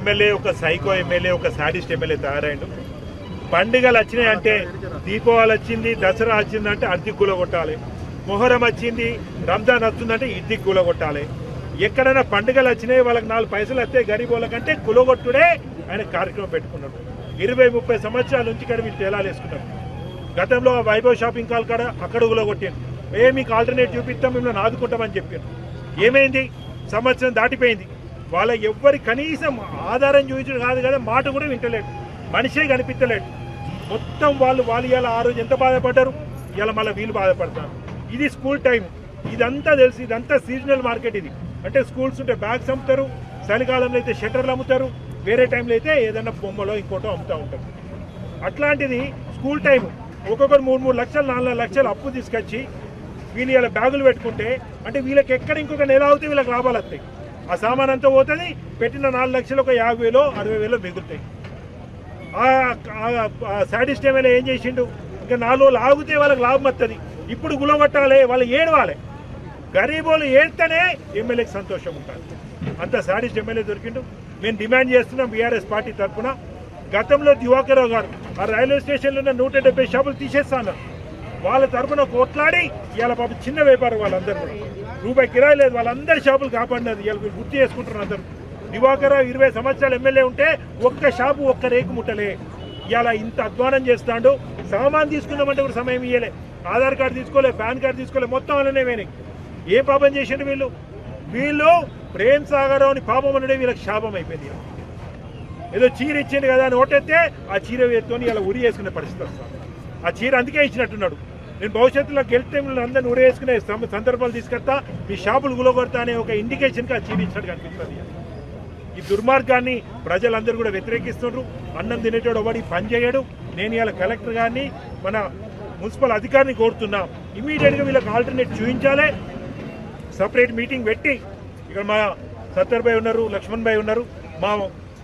MLA ఒక psycho MLA, ఒక sadist MLA తయారైండు. పండుగలు వచ్చినాయంటే, దీపావళి వచ్చింది, దసరా వచ్చిందంటే అద్దె కూలగొట్టాలి, మొహరం వచ్చింది, రంజాన్ వస్తుందంటే ఇద్దె కూలగొట్టాలి. ఎక్కడైనా పండుగలు వచ్చినాయి, వాళ్ళకి 4 పైసలు వస్తే గరీబోళ్ళకంటే కులగొట్టుడే ఆయన కార్యక్రమం పెట్టుకున్నాడు. 20-30 సంవత్సరాల నుంచి ఇక్కడ వీళ్ళు తేలాలు వేసుకున్నారు. గతంలో వైభవ్ షాపింగ్ కాల్ కాడ అక్కడ కూలగొట్టాను, మీకు ఆల్టర్నేట్ చూపిస్తాం, మిమ్మల్ని ఆదుకుంటామని చెప్పాను. ఏమైంది? సంవత్సరం దాటిపోయింది. వాళ్ళ ఎవ్వరి కనీసం ఆధారం చూపించడం కాదు కదా, మాట కూడా వింటలేడు, మనిషే కనిపించలేడు. మొత్తం వాళ్ళు ఇలా ఆ రోజు ఎంత బాధపడ్డారు, ఇలా మళ్ళీ వీళ్ళు బాధపడతారు. ఇది స్కూల్ టైం, ఇదంతా తెలుసు. ఇదంతా సీజనల్ మార్కెట్. ఇది అంటే స్కూల్స్ ఉంటే బ్యాగ్స్ అమ్ముతారు, చలికాలంలో అయితే షట్టర్లు అమ్ముతారు, వేరే టైంలో అయితే ఏదైనా బొమ్మలో ఇంకోటో అమ్ముతూ ఉంటారు. అట్లాంటిది స్కూల్ టైం ఒక్కొక్కరు 3 లక్షలు 4 లక్షలు అప్పు తీసుకొచ్చి వీళ్ళు ఇలా బ్యాగులు పెట్టుకుంటే అంటే వీళ్ళకి ఎక్కడ ఇంకొక నెల అవుతే వీళ్ళకి లాభాలు వస్తాయి. ఆ సామాన్ అంతా పోతుంది, పెట్టిన 4 లక్షలు ఒక 50,000 60,000 మిగులుతాయి. సాడిస్ట్ ఎమ్మెల్యే ఏం చేసిండు, ఇంకా 4 రోజులు ఆగితే వాళ్ళకి లాభం వస్తుంది. ఇప్పుడు గులగొట్టాలి, వాళ్ళు ఏడవాలి. గరీబోళ్ళు ఏడితేనే ఎమ్మెల్యేకి సంతోషం ఉంటుంది. అంత సాడిస్ట్ ఎమ్మెల్యే దొరికిండు. మేము డిమాండ్ చేస్తున్నాం బీఆర్ఎస్ పార్టీ తరఫున. గతంలో దివాకర్ రావు గారు ఆ రైల్వే స్టేషన్లో ఉన్న 170 షాపులు తీసేస్తాను, వాళ్ళ తరఫున కొట్లాడి ఇవాళ పాప చిన్న వ్యాపారం వాళ్ళందరూ కూడా రూపాయి కిరాయి లేదు, వాళ్ళందరి షాపులు కాపాడినది ఇవాళ గుర్తు చేసుకుంటున్నారు అందరూ. దివాకర్ రావు 20 సంవత్సరాలు ఎమ్మెల్యే ఉంటే ఒక్క షాపు ఒక్క రేకు ముట్టలే. ఇవాళ ఇంత అధ్వానం చేస్తాడు. సామాన్ తీసుకుందామంటే కూడా సమయం ఇవ్వలే, ఆధార్ కార్డు తీసుకోలే, పాన్ కార్డు తీసుకోలే, మొత్తం అలానే వేని. ఏ పాపం చేసిండు వీళ్ళు ప్రేమ్ సాగర్ అని పాపం అనడే వీళ్ళకి శాపం అయిపోయింది. ఏదో చీర ఇచ్చిండు కదా అని ఓటెత్తే ఆ చీర వేసుకొని ఇలా ఉరి వేసుకునే పరిస్థితి వస్తుంది. ఆ చీర అందుకే ఇచ్చినట్టున్నాడు. నేను భవిష్యత్తులో గెలిస్తే అందరిని ఉరి వేసుకునే సందర్భాలు తీసుకొస్తా, మీ షాపులు గులగొడతా అనే ఒక ఇండికేషన్కి ఆ చీర ఇచ్చినట్టు కనిపిస్తుంది. ఈ దుర్మార్గాన్ని ప్రజలందరూ కూడా వ్యతిరేకిస్తున్నారు. అన్నం తినేటోడు ఒకటి పని చేయడు. నేను ఇలా కలెక్టర్ గారిని మన మున్సిపల్ అధికారిని కోరుతున్నా, ఇమీడియట్గా వీళ్ళకి ఆల్టర్నేట్ చూపించాలి. సపరేట్ మీటింగ్ పెట్టి ఇక్కడ మా సత్తర్ భాయ్ ఉన్నారు, లక్ష్మణ్ భాయ్ ఉన్నారు, మా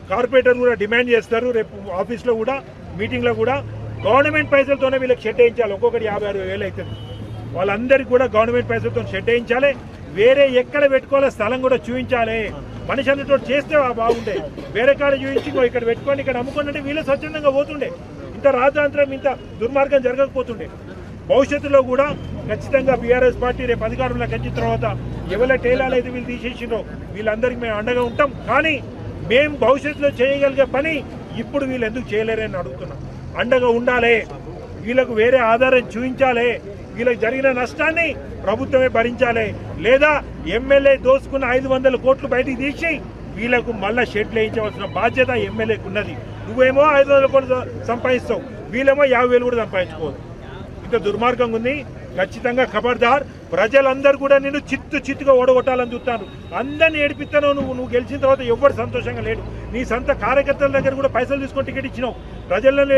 కార్పొరేటర్ కూడా డిమాండ్ చేస్తారు. రేపు ఆఫీస్లో కూడా మీటింగ్లో కూడా గవర్నమెంట్ పైసలతోనే వీళ్ళకి షెడ్ వేయించాలి. ఒక్కొక్కటి 50-60 అవుతుంది. వాళ్ళందరికీ కూడా గవర్నమెంట్ పైసలతో షెడ్ వేయించాలి. వేరే ఎక్కడ పెట్టుకోవాలో స్థలం కూడా చూపించాలి. మనిషి అన్నట్టు చేస్తే బాగుండే. వేరే కాడ చూపించి ఇక్కడ పెట్టుకొని ఇక్కడ అమ్ముకుంటే వీళ్ళు స్వచ్ఛందంగా పోతుండే. ఇంత రాజాంతరం ఇంత దుర్మార్గం జరగకపోతుండే. భవిష్యత్తులో కూడా ఖచ్చితంగా బీఆర్ఎస్ పార్టీ రేపు అధికారంలోకి వచ్చిన తర్వాత ఎవరి టేలాలు అయితే వీళ్ళు తీసేసిండ్రో వీళ్ళందరికీ మేము అండగా ఉంటాం. కానీ మేము భవిష్యత్తులో చేయగలిగే పని ఇప్పుడు వీళ్ళు ఎందుకు చేయలేరని అడుగుతున్నాం. అండగా ఉండాలి, వీళ్ళకు వేరే ఆధారం చూపించాలి, వీళ్ళకి జరిగిన నష్టాన్ని ప్రభుత్వమే భరించాలి. లేదా ఎమ్మెల్యే దోసుకున్న 500 కోట్లు బయటికి తీసి వీళ్ళకు మళ్ళీ షెడ్లు వేయించవలసిన బాధ్యత ఎమ్మెల్యేకి ఉన్నది. నువ్వేమో 500 కోట్లు సంపాదిస్తావు, వీళ్ళేమో 50,000 కూడా సంపాదించుకోదు. ఇంత దుర్మార్గంగా ఉంది. ఖచ్చితంగా ఖబర్దార్. ప్రజలందరూ కూడా నేను చిత్తుగా ఓడగొట్టాలని చూస్తాను. అందరినీ ఏడిపిస్తాను. నువ్వు గెలిచిన తర్వాత ఎవ్వరు సంతోషంగా లేడు. నీ సొంత కార్యకర్తల దగ్గర కూడా పైసలు తీసుకొని టికెట్ ఇచ్చినావు, ప్రజలను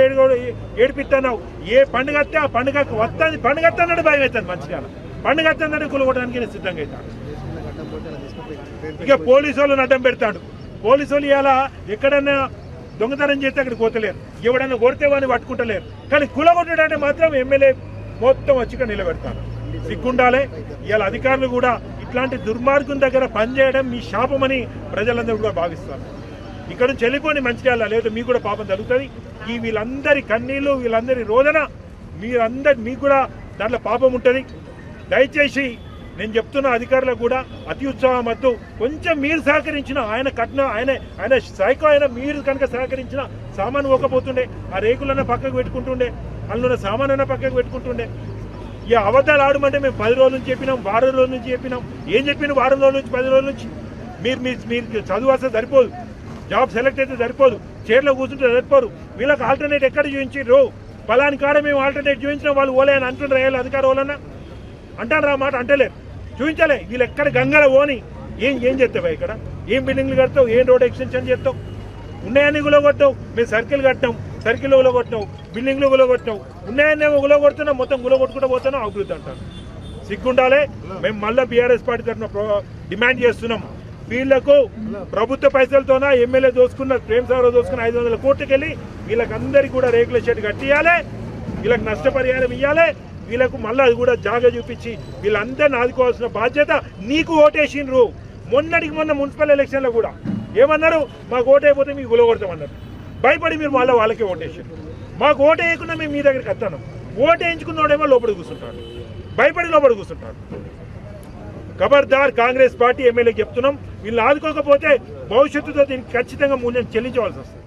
ఏడిపిస్తున్నావు. ఏ పండుగ వస్తే ఆ పండుగకు వస్తుంది. పండుగ వస్తుందంటే భయం అవుతుంది. మంచిగా పండుగ వస్తుందంటే కూలగొట్టడానికి నేను సిద్ధంగా అవుతాను. ఇక పోలీసు వాళ్ళని అడ్డం పెడతాడు. పోలీసు వాళ్ళు ఇలా ఎక్కడన్నా దొంగతనం చేస్తే అక్కడికి పోతలేరు, ఎవడన్నా కొడితే వాడిని పట్టుకుంటలేరు. కానీ కూలగొట్టడంటే మాత్రం ఎమ్మెల్యే మొత్తం వచ్చి నిలబెడతారు. సిగ్గుండాలి. ఇవాళ అధికారులు కూడా ఇట్లాంటి దుర్మార్గం దగ్గర పనిచేయడం మీ శాపమని ప్రజలందరూ కూడా భావిస్తారు. ఇక్కడ నుంచి వెళ్ళిపోయి మంచిర్యాల, లేదా మీకు కూడా పాపం జరుగుతుంది. వీళ్ళందరి కన్నీళ్ళు, వీళ్ళందరి రోదన మీకు కూడా దాంట్లో పాపం ఉంటుంది. దయచేసి నేను చెప్తున్న అధికారులకు కూడా అతి ఉత్సాహం వద్దు. కొంచెం మీరు సహకరించిన ఆయన సైకో అయినా మీరు కనుక సహకరించిన సామాను పోకపోతుండే, ఆ రేకులన్నా పక్కకు పెట్టుకుంటుండే, అందులో సామానన్నా పక్కకు పెట్టుకుంటుండే. ఇక అబద్ధాలు ఆడమంటే మేము 10 రోజుల నుంచి చెప్పినాం, వారం రోజుల నుంచి చెప్పినాం. ఏం చెప్పిన వారం రోజుల నుంచి 10 రోజుల నుంచి మీరు చదువు వస్తే సరిపోదు, జాబ్ సెలెక్ట్ అయితే సరిపోదు, చైర్లో కూర్చుంటే సరిపోరు. వీళ్ళకి ఆల్టర్నేట్ ఎక్కడ చూపించారు? పలాని కాడ మేము ఆల్టర్నేట్ చూపించిన వాళ్ళు ఓలే అని అంటుండ్రు. వేయాలి అధికార వాళ్ళన్నా అంటారు, ఆ మాట అంటలేరు. చూపించాలి. వీళ్ళు ఎక్కడ గంగల పోని ఏం చేస్తావు? ఇక్కడ ఏం బిల్డింగ్లు కడతావు? ఏం రోడ్ ఎక్స్టెన్షన్ చేస్తావు? ఉన్నాయని గులగొట్టావు. మేము సర్కిల్ కట్టాం, సర్కిల్లో గులగొట్టినావు, బిల్డింగ్లు గులగొట్టినావు. ఉన్నాయని గులగొడుతున్నావు, మొత్తం గులగొట్టుకుంటూ పోతున్నావు. అభివృద్ధి అంటారు. సిగ్గుండాలి. మేము మళ్ళీ బీఆర్ఎస్ పార్టీ తరఫున డిమాండ్ చేస్తున్నాం. వీళ్లకు ప్రభుత్వ పైసలతోన ఎమ్మెల్యే దోసుకున్న ప్రేమ్ సాగర్ దోసుకున్న 500 కోట్లకి వెళ్ళి వీళ్ళకందరికీ కూడా రేకుల షెడ్ కట్టియాలి, వీళ్ళకి నష్టపరిహారం ఇవ్వాలి. వీళ్ళకు మళ్ళీ అది కూడా జాగా చూపించి వీళ్ళందరినీ ఆదుకోవాల్సిన బాధ్యత. నీకు ఓటేసిండ్రు మొన్న మున్సిపల్ ఎలక్షన్లో కూడా ఏమన్నారు? మాకు ఓటు అయిపోతే మీకు గులగొడతామన్నారు. భయపడి మీరు మళ్ళీ వాళ్ళకే ఓటేసారు. మాకు ఓటు వేయకుండా మేము మీ దగ్గరికి వస్తాను. ఓటు వేయించుకున్నోడేమో లోపల కూర్చుంటాడు, భయపడి లోపల కూర్చుంటాడు. ఖబర్దార్ కాంగ్రెస్ పార్టీ ఎమ్మెల్యేకి చెప్తున్నాం, వీళ్ళు ఆదుకోకపోతే భవిష్యత్తుతో దీనికి ఖచ్చితంగా మూల్యం చెల్లించవలసి వస్తుంది.